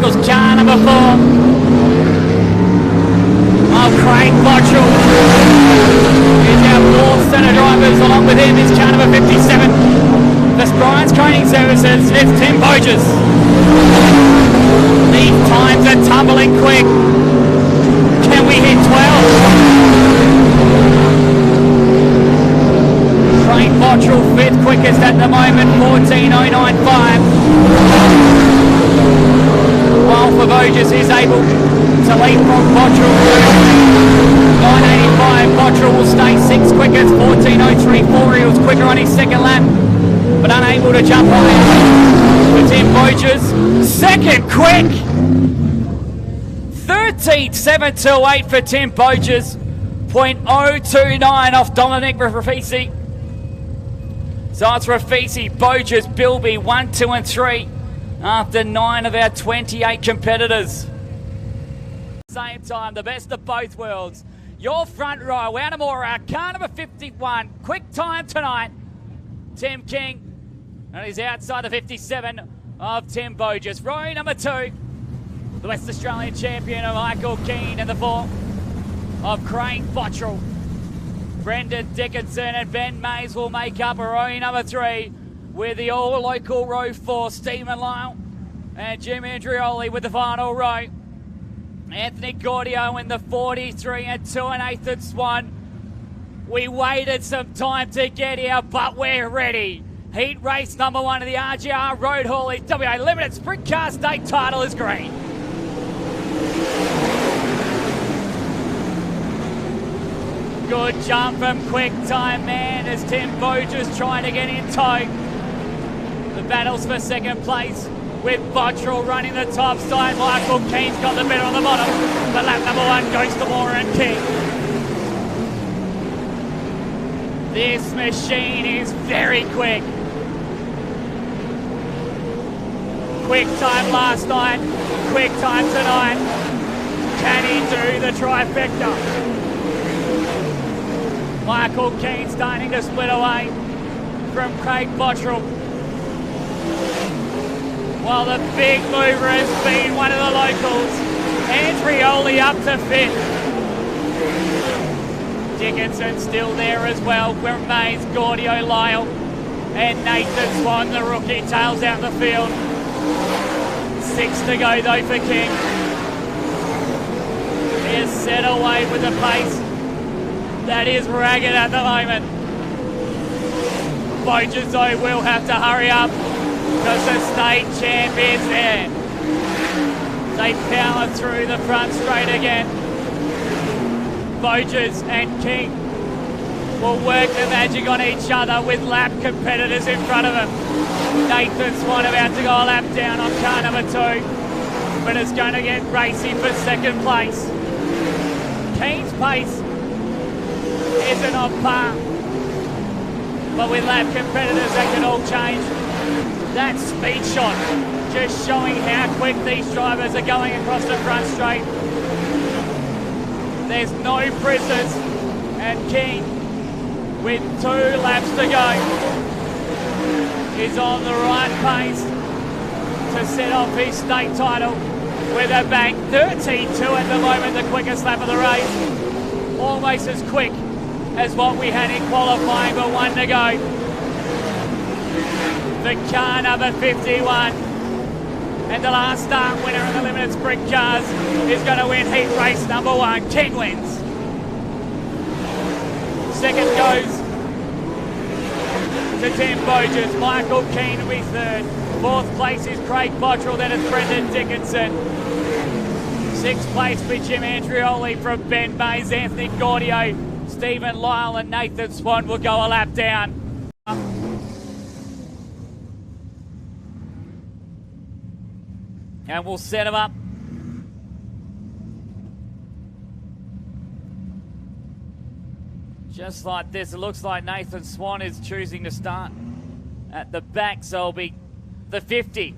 Michael's car, number 4. Oh, Craig Bottrell is our 4th set of drivers. Along with him is car number 57. The Brian's Training Services, it's Tim Boujos. These times are tumbling quick. Can we hit 12? Craig Bottrell 5th quickest at the moment, 14.095. While for Boujos is able to lead from Bottrell. 9.85, Bottrell will stay 6th quickest, 14.034. He was quicker on his second lap, but unable to jump on it. For Tim Boujos, 2nd quick. 13.728 for Tim Boujos, 0.029 off Dominic Rafisi. So it's Rafisi, Boujos, Bilby, 1, 2 and 3 after 9 of our 28 competitors. Same time, the best of both worlds. Your front row, Wanamora, car number 51, quick time tonight. Tim King, and he's outside the 57 of Tim Boujos. Row number 2, the West Australian champion of Michael Keane, and the 4 of Craig Bottrell. Brendan Dickinson and Ben Mays will make up row number 3 with the all-local row 4, Stephen Lyle and Jim Andrioli with the final row. Anthony Gaudio in the 43 and 2 1/8 one. We waited some time to get here, but we're ready. Heat race number 1 of the RGR Road Hauling WA Limited Sprint Car State title is green. Good jump from Quick Time Man as Tim Boujos trying to get in tow. The battles for 2nd place with Bottrell running the top side. Michael Keane's got the better on the bottom. But lap number 1 goes to Warren King. This machine is very quick. Quick time last night, quick time tonight. Can he do the trifecta? Michael Keane starting to split away from Craig Bottrell. While the big mover has been one of the locals, Andrioli up to 5th. Dickinson still there as well. Mays, Gaudio, Lyle, and Nathan Swan, the rookie, tails out the field. 6 to go though for King. He is set away with a pace that is ragged at the moment. Boujos though will have to hurry up because the state champ is there. They power through the front straight again. Boujos and King will work the magic on each other with lap competitors in front of them. Nathan Swan about to go a lap down on car number 2, but it's going to get racy for 2nd place. Keane's pace isn't on par, but with lap competitors that can all change. That speed shot just showing how quick these drivers are going across the front straight. There's no prisoners, and King, with 2 laps to go, is on the right pace to set off his state title with a bang. 32 at the moment, the quickest lap of the race. Almost as quick as what we had in qualifying, but 1 to go. The car number 51, and the last start winner in the limited sprint cars is going to win heat race number 1. King wins. 2nd goes to Tim Boujos. Michael Keane will be 3rd. 4th place is Craig Bottrell, then it's Brendan Dickinson. 6th place with Jim Andrioli from Ben Mays, Anthony Gaudio, Stephen Lyle and Nathan Swan will go a lap down. And we'll set him up. Just like this, it looks like Nathan Swan is choosing to start at the back, so it'll be the 50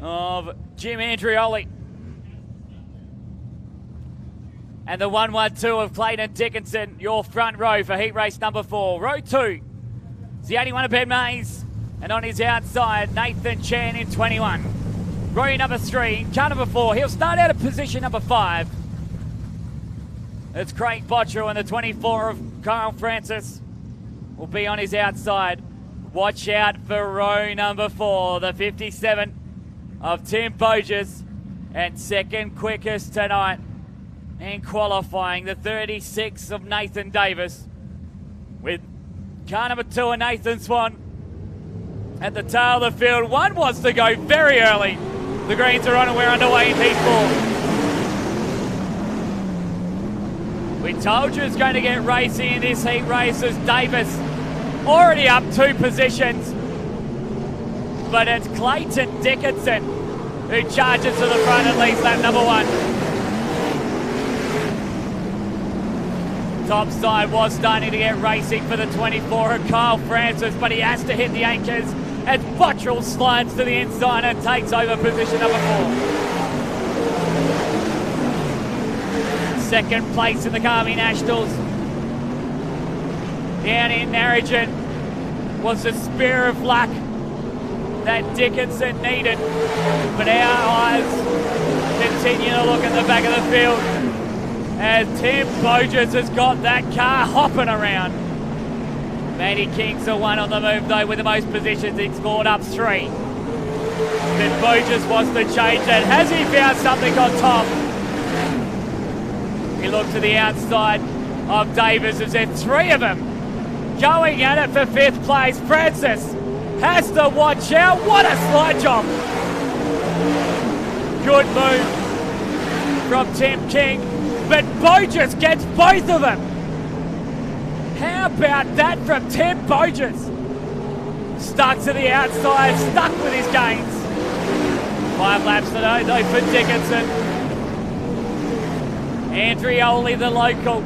of Jim Andrioli. And the 112 of Clayton Dickinson, your front row for heat race number 4. Row 2, it's the 81 of Ben Mays, and on his outside, Nathan Chan in 21. Row number 3, car number 4. He'll start out at position number 5. It's Craig Bottrell, and the 24 of Kyle Francis will be on his outside. Watch out for row number 4, the 57 of Tim Boujos, and second quickest tonight in qualifying, the 36 of Nathan Davis, with car number 2 of Nathan Swan at the tail of the field. One wants to go very early. The greens are on and we're underway in Heat 4. We told you it's going to get racy in this heat race as Davis already up 2 positions. But it's Clayton Dickinson who charges to the front and leads lap number 1. Top side was starting to get racing for the 24 of Kyle Francis, but he has to hit the anchors as Bottrell slides to the inside and takes over position number 4. Second place in the Carmi Nationals. Down in Narrogin was the spear of luck that Dickinson needed, but our eyes continue to look at the back of the field as Tim Boujos has got that car hopping around. Matty King's the one on the move though with the most positions. He's scored up 3. But Boujos wants to change that. Has he found something on top? He looked to the outside of Davis as there's 3 of them going at it for 5th place. Francis has to watch out. What a slide job. Good move from Tim King, but Boujos gets both of them. How about that from Tim Boujos? Stuck to the outside, stuck with his gains. 5 laps today though for Dickinson. Andrioli, the local,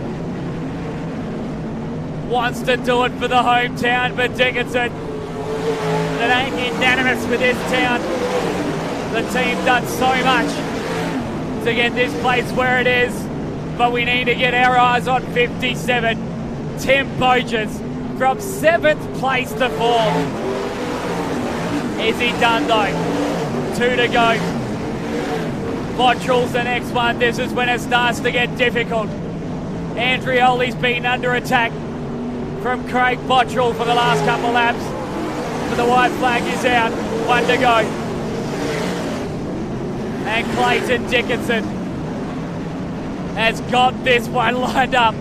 wants to do it for the hometown, but Dickinson, it ain't unanimous with this town. The team done so much to get this place where it is, but we need to get our eyes on 57. Tim Boujos from 7th place to 4th. Is he done though? 2 to go. Bottrell's the next one. This is when it starts to get difficult. Andrioli's been under attack from Craig Bottrell for the last couple of laps, but the white flag is out. 1 to go. And Clayton Dickinson has got this one lined up.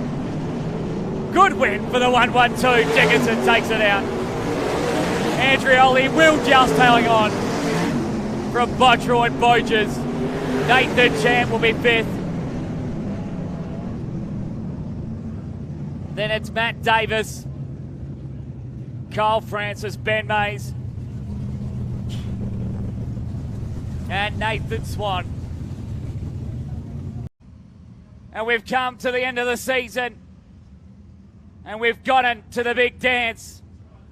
Good win for the 1-1-2. Dickinson takes it out. Andrioli will just hang on from Bottrell and Boujos. Nathan Champ will be 5th. Then it's Matt Davis, Kyle Francis, Ben Mays, and Nathan Swan. And we've come to the end of the season, and we've gotten to the big dance.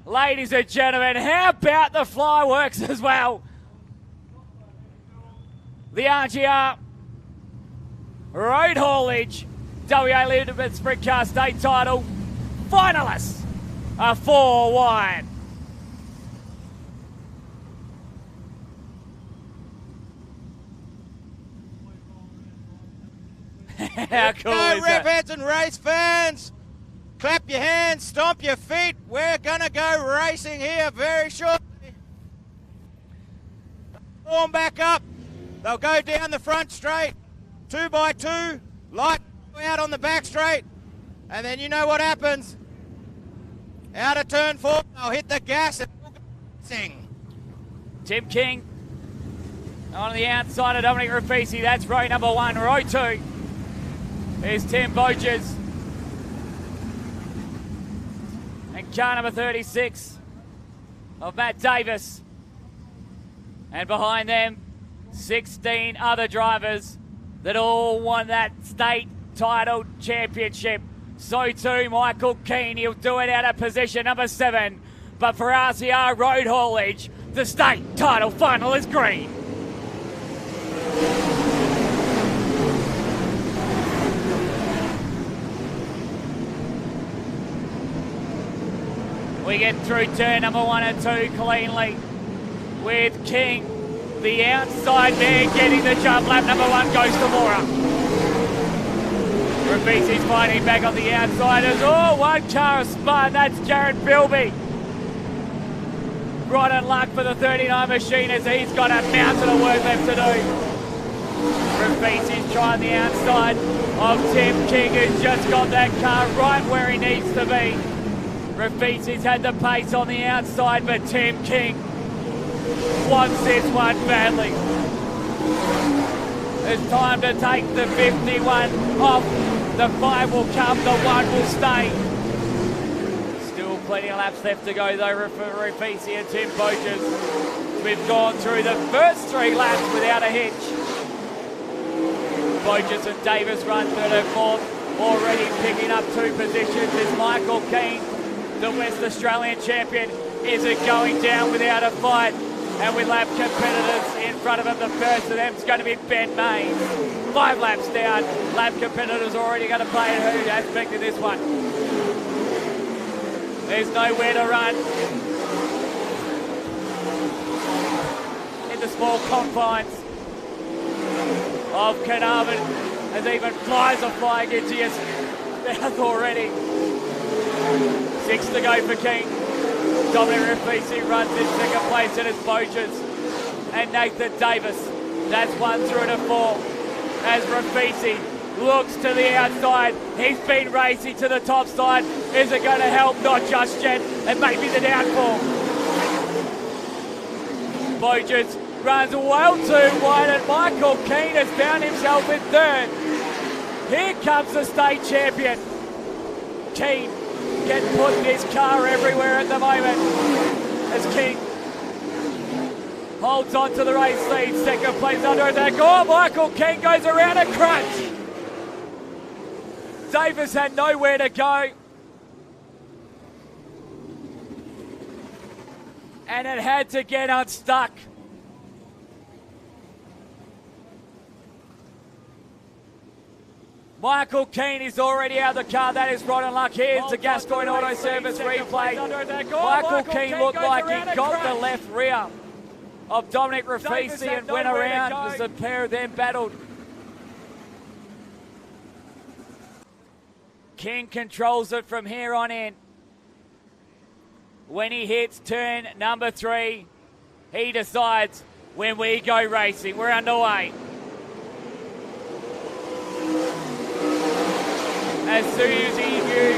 Ladies and gentlemen, how about the fireworks as well? The RGR Road Haulage WA Limited Sprint Car State title finalists are 4 wide. How cool is that? Rev heads and race fans, clap your hands, stomp your feet. We're gonna go racing here very shortly. Form back up. They'll go down the front straight, 2 by 2, light out on the back straight, and then you know what happens. Out of turn 4, they'll hit the gas and sing. Tim King on the outside of Dominic Rafisi. That's row number 1. Row 2 is Tim Boujos. And car number 36 of Matt Davis. And behind them, 16 other drivers that all won that state title championship. So too Michael Keane, he'll do it out of position number 7. But for RCR Road Haulage, the state title final is green. We get through turn number 1 and 2 cleanly with King The outside man getting the jump. Lap number 1 goes to Mora. Rafisi's fighting back on the outside as one car has spun. That's Jared Bilby. Right on luck for the 39 machine as he's got a mountain of work left to do. Rafisi's trying the outside of Tim King, who's just got that car right where he needs to be. Rafisi's had the pace on the outside, but Tim King wants this one badly. It's time to take the 51 off. The 5 will come, the 1 will stay. Still plenty of laps left to go though for Rafisi and Tim Boujos. We've gone through the first 3 laps without a hitch. Boujos and Davis run 3rd and 4th. Already picking up 2 positions is Michael Keane, the West Australian champion. Is it going down without a fight? And with lap competitors in front of him, the first of them is going to be Ben Mays. 5 laps down. Lap competitors already going to play a hoot aspect of this one. There's nowhere to run in the small confines of Carnarvon, as even flies are flying into his mouth already. 6 to go for King. Dominic Rafisi runs in 2nd place, and it's Boujos and Nathan Davis. That's 1 through to 4. As Rafisi looks to the outside, he's been racing to the top side. Is it going to help? Not just yet. It may be the downfall. Boujos runs well too wide, and Michael Keane has found himself in 3rd. Here comes the state champion. Keane getting put in his car everywhere at the moment as King holds on to the race lead. 2nd place under attack. Michael King goes around a crunch. Davis had nowhere to go. And it had to get unstuck. Michael Keane is already out of the car. That is right on luck. Here's the Gascoigne Auto Service replay. Michael Keane looked like he got the left rear of Dominic Rafisi and went around as the pair of them battled. King controls it from here on in. When he hits turn number 3, he decides when we go racing. We're underway. As soon as he knew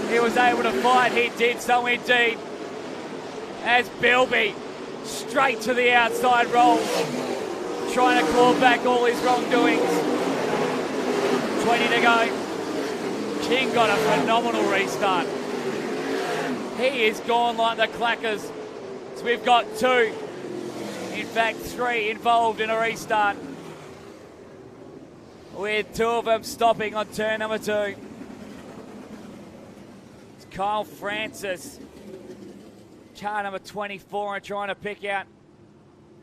he was able to fight, he did so indeed. As Bilby straight to the outside rolls, trying to claw back all his wrongdoings. 20 to go. King got a phenomenal restart. He is gone like the clackers. So we've got 2, in fact 3 involved in a restart, with 2 of them stopping on turn number 2. It's Kyle Francis, car number 24, and trying to pick out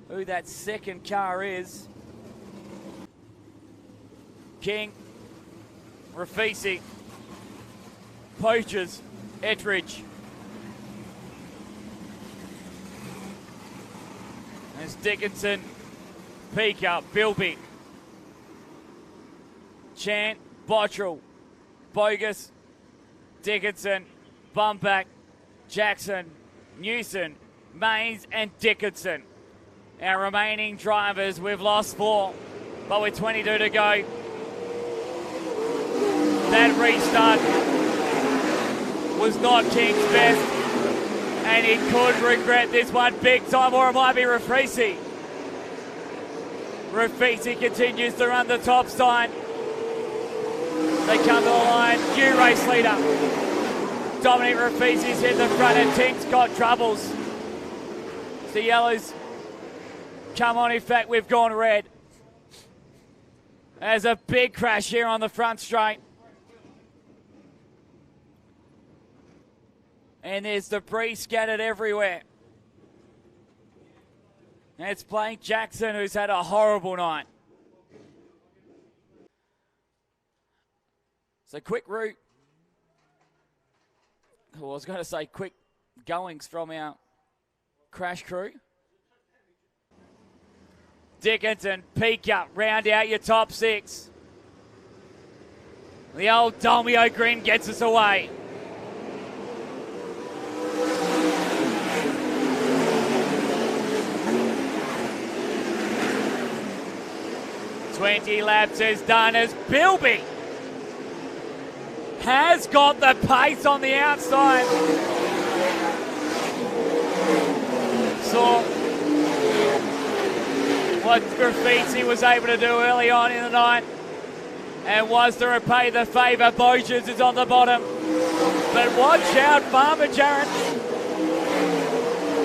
who that 2nd car is. King, Rafisi, Poachers, Ettridge. There's Dickinson, Pika, Bilby, Chant, Bottrell, Bogus, Dickinson, Bumback, Jackson, Newson, Mays and Dickinson. Our remaining drivers, we've lost 4, but with 22 to go. That restart was not King's best, and he could regret this one big time, or it might be Rafisi. Rafisi continues to run the top side. They come to the line, new race leader. Dominic Rafisi's hit the front and Tink's got troubles. The yellows come on, in fact we've gone red. There's a big crash here on the front straight. And there's debris scattered everywhere. And it's Blake Jackson, who's had a horrible night. So quick route. Well, I was going to say quick goings from our Crash crew. Dickinson, peek up, round out your top 6. The old Dolmio grin gets us away. "20 laps is done as Bilby has got the pace on the outside." Saw what Graffiti was able to do early on in the night, and was to repay the favour. Boujos is on the bottom, but watch out, Farmer Jared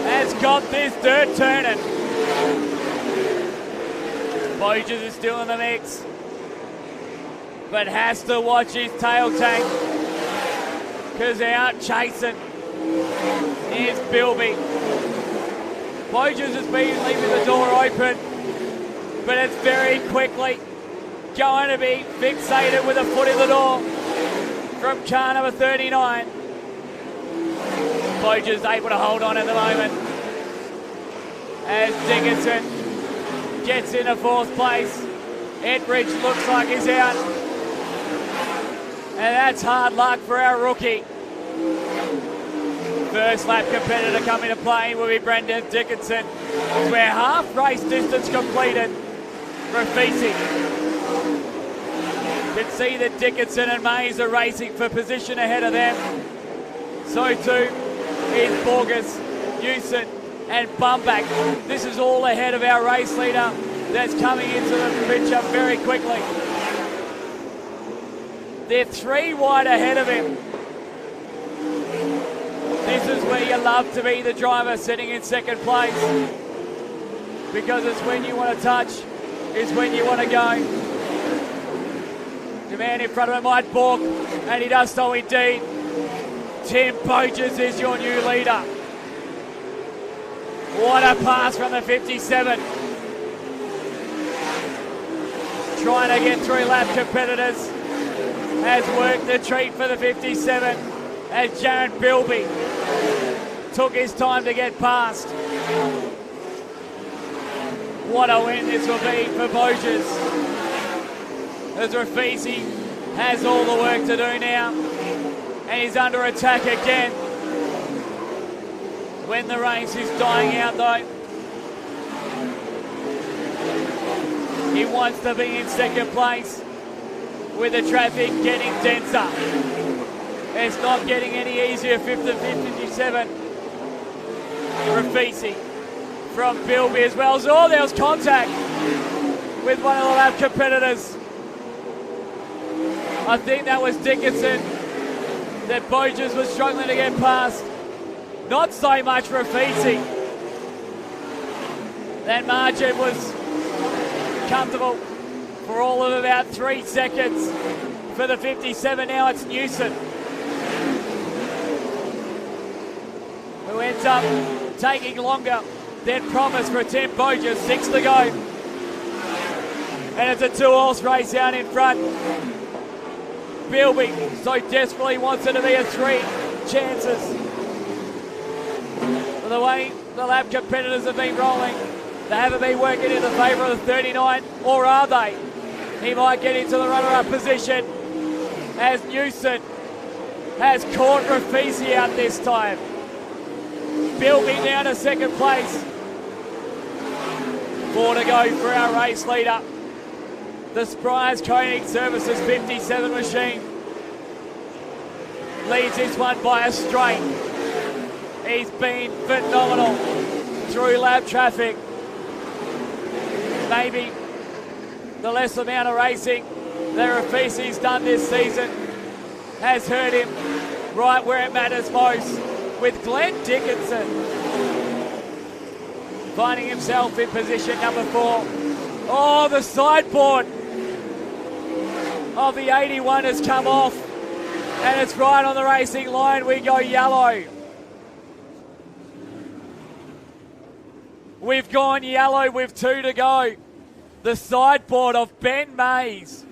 has got this dirt turning. Boujos is still in the mix, but has to watch his tail tank, because out chasing is Bilby. Boujos has been leaving the door open, but it's very quickly going to be fixated with a foot in the door from car number 39. Boujos able to hold on at the moment as Dickinson gets into 4th place. Edridge looks like he's out, and that's hard luck for our rookie. First lap competitor coming to play will be Brendan Dickinson. We're half race distance completed. Rafisi. Can see that Dickinson and Mays are racing for position ahead of them. So too is Borges, Newson and Bumbach. This is all ahead of our race leader that's coming into the picture very quickly. They're 3 wide ahead of him. This is where you love to be the driver sitting in 2nd place, because it's when you want to touch, it's when you want to go. The man in front of him might balk, and he does so indeed. Tim Boujos is your new leader. What a pass from the 57. Trying to get through lap competitors. Has worked the treat for the 57 as Jared Bilby took his time to get past. What a win this will be for Boujos, as Rafisi has all the work to do now, and he's under attack again. When the race is dying out though, he wants to be in 2nd place with the traffic getting denser. It's not getting any easier. 5th to 57. Rafisi from Bilby as well. Oh, there was contact with one of the lap competitors. I think that was Dickinson that Boujos was struggling to get past. Not so much Rafisi. That margin was comfortable for all of about 3 seconds for the 57. Now it's Newson who ends up taking longer than promised for Tim Boujos. 6 to go. And it's a 2-horse race out in front. Bilby so desperately wants it to be a 3 chances. The way the lap competitors have been rolling, they haven't been working in the favour of the 39, or are they? He might get into the runner-up position as Newson has caught Rafisi out this time. Bilby down to 2nd place. 4 to go for our race leader. The Spryers Koenig Services 57 machine leads this one by a straight. He's been phenomenal through lap traffic. Maybe the less amount of racing that Rafisi's done this season has hurt him right where it matters most, with Glenn Dickinson finding himself in position number 4. Oh, the sideboard of the 81 has come off, and it's right on the racing line. We go yellow. We've gone yellow with 2 to go. The sideboard of Ben Mays,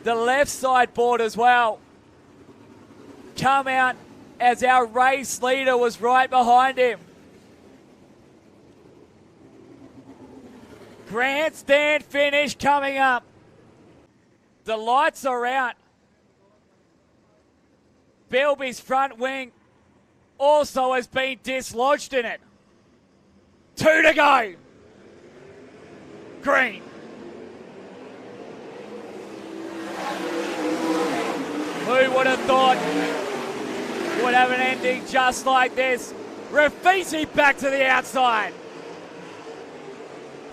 the left sideboard as well, come out as our race leader was right behind him. Grandstand finish coming up. The lights are out. Bilby's front wing also has been dislodged in it. 2 to go. Green. Who would have thought would have an ending just like this? Rafisi back to the outside.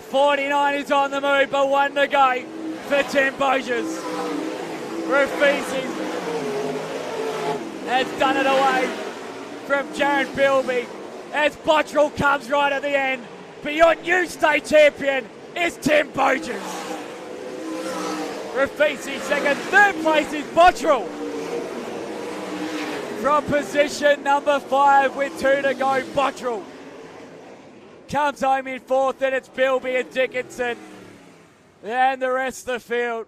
49 is on the move, but 1 to go for Tim Boujos. Rafisi has done it away from Jared Bilby as Bottrell comes right at the end. But your new state champion is Tim Boujos. Rafisi second, third place is Bottrell. From position number 5 with 2 to go, Bottrell comes home in 4th, and it's Bilby and Dickinson and the rest of the field.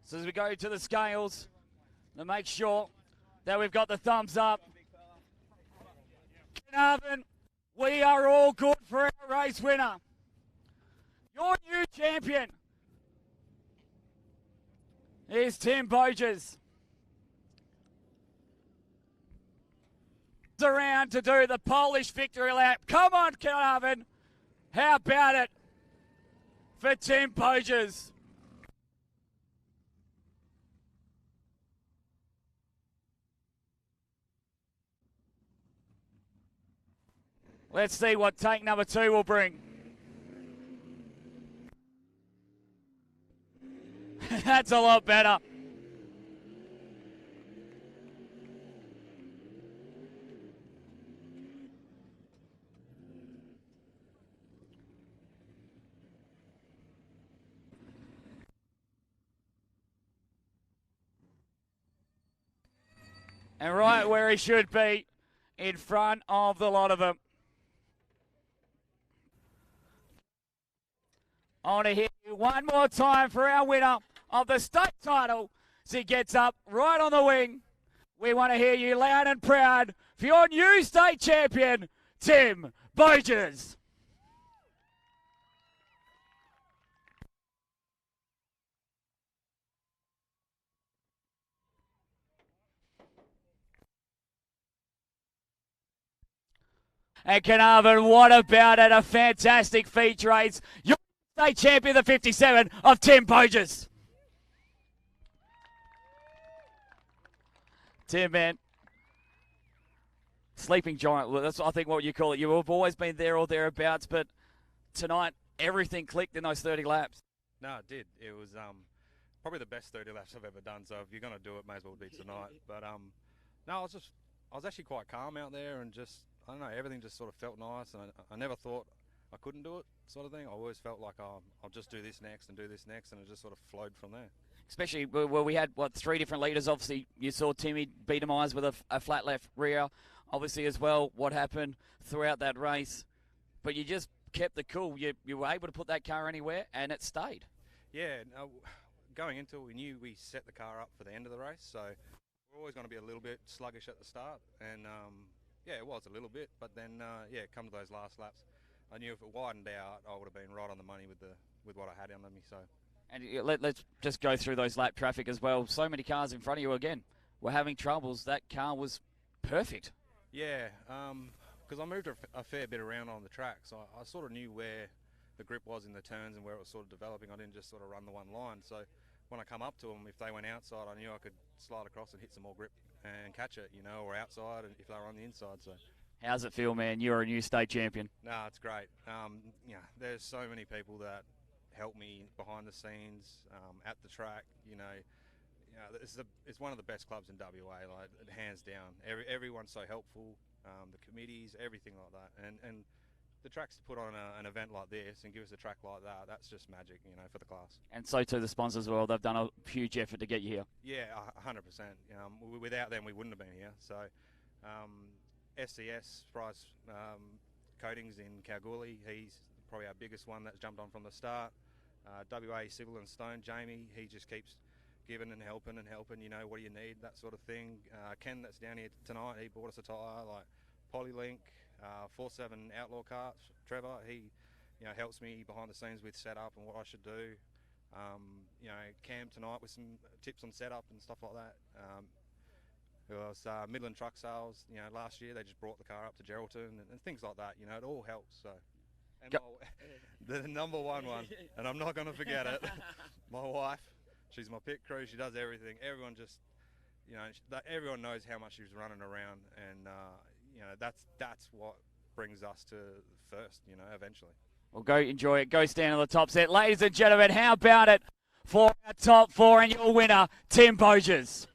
So as we go to the scales, to make sure that we've got the thumbs up. Carnarvon, we are all good for our race winner. Your new champion is Tim Boujos. Around to do the Polish victory lap. Come on, Carnarvon. How about it for Tim Boujos? Let's see what tank number 2 will bring. That's a lot better. And right where he should be, in front of the lot of them. I want to hear you one more time for our winner of the state title as he gets up right on the wing. We want to hear you loud and proud for your new state champion, Tim Boujos. And Carnarvon, what about it? A fantastic feature race. Your state champion, the 57 of Tim Boujos. Tim, man. Sleeping giant. That's, I think, what you call it. You've always been there or thereabouts, but tonight everything clicked in those 30 laps. No, it did. It was probably the best 30 laps I've ever done. So if you're going to do it, may as well be tonight. But no, I was actually quite calm out there, and just, I don't know, everything just sort of felt nice, and I never thought I couldn't do it, sort of thing. I always felt like, oh, I'll just do this next and do this next, and it just sort of flowed from there. Especially where we had, 3 different leaders. Obviously, you saw Timmy beat him eyes with a flat left rear. Obviously, as well, what happened throughout that race. But you just kept the cool. You were able to put that car anywhere, and it stayed. Yeah, no, going into it, we knew we set the car up for the end of the race, so we're always going to be a little bit sluggish at the start, and yeah, it was a little bit, but then yeah, come to those last laps, I knew if it widened out, I would have been right on the money with what I had under me. So, and let's just go through those lap traffic as well. So many cars in front of you again were having troubles. That car was perfect. Yeah, because I moved a fair bit around on the track, so I sort of knew where the grip was in the turns and where it was sort of developing. I didn't just sort of run the one line. So when I come up to them, if they went outside, I knew I could slide across and hit some more grip and catch it, you know, or outside, and if they were on the inside. So, how's it feel, man? You're a new state champion. No, it's great. Yeah, there's so many people that help me behind the scenes, at the track. You know, it's one of the best clubs in WA, like hands down. Everyone's so helpful. the committees, everything like that. And the tracks to put on an event like this and give us a track like that, that's just magic, you know, for the class. And so too the sponsors as well. They've done a huge effort to get you here. Yeah, 100%. Without them, we wouldn't have been here. So, SCS, Price Coatings in Kalgoorlie, he's probably our biggest one that's jumped on from the start. WA Civil and Stone, Jamie, he just keeps giving and helping, you know, what do you need, that sort of thing. Ken that's down here tonight, he bought us a tyre, like Polylink, 4-7 Outlaw Carts. Trevor, he, you know, helps me behind the scenes with setup and what I should do. You know, Cam tonight with some tips on setup and stuff like that. Who else? Midland Truck Sales, you know, last year they just brought the car up to Geraldton and things like that, you know, it all helps, so. And the number one, and I'm not going to forget it, my wife, she's my pit crew, she does everything. Everyone just, you know, everyone knows how much she's running around, and, you know, that's what brings us to first, you know, eventually. Well, go enjoy it. Go stand on the top set. Ladies and gentlemen, how about it for our top four and your winner, Tim Boujos.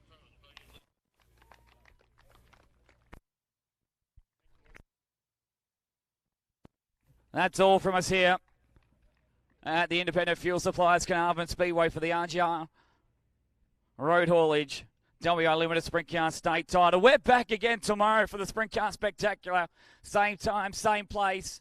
That's all from us here at the Independent Fuel Suppliers Carnarvon Speedway for the RGR Road Haulage WA Limited Sprint Car State title. We're back again tomorrow for the Sprint Car Spectacular. Same time, same place.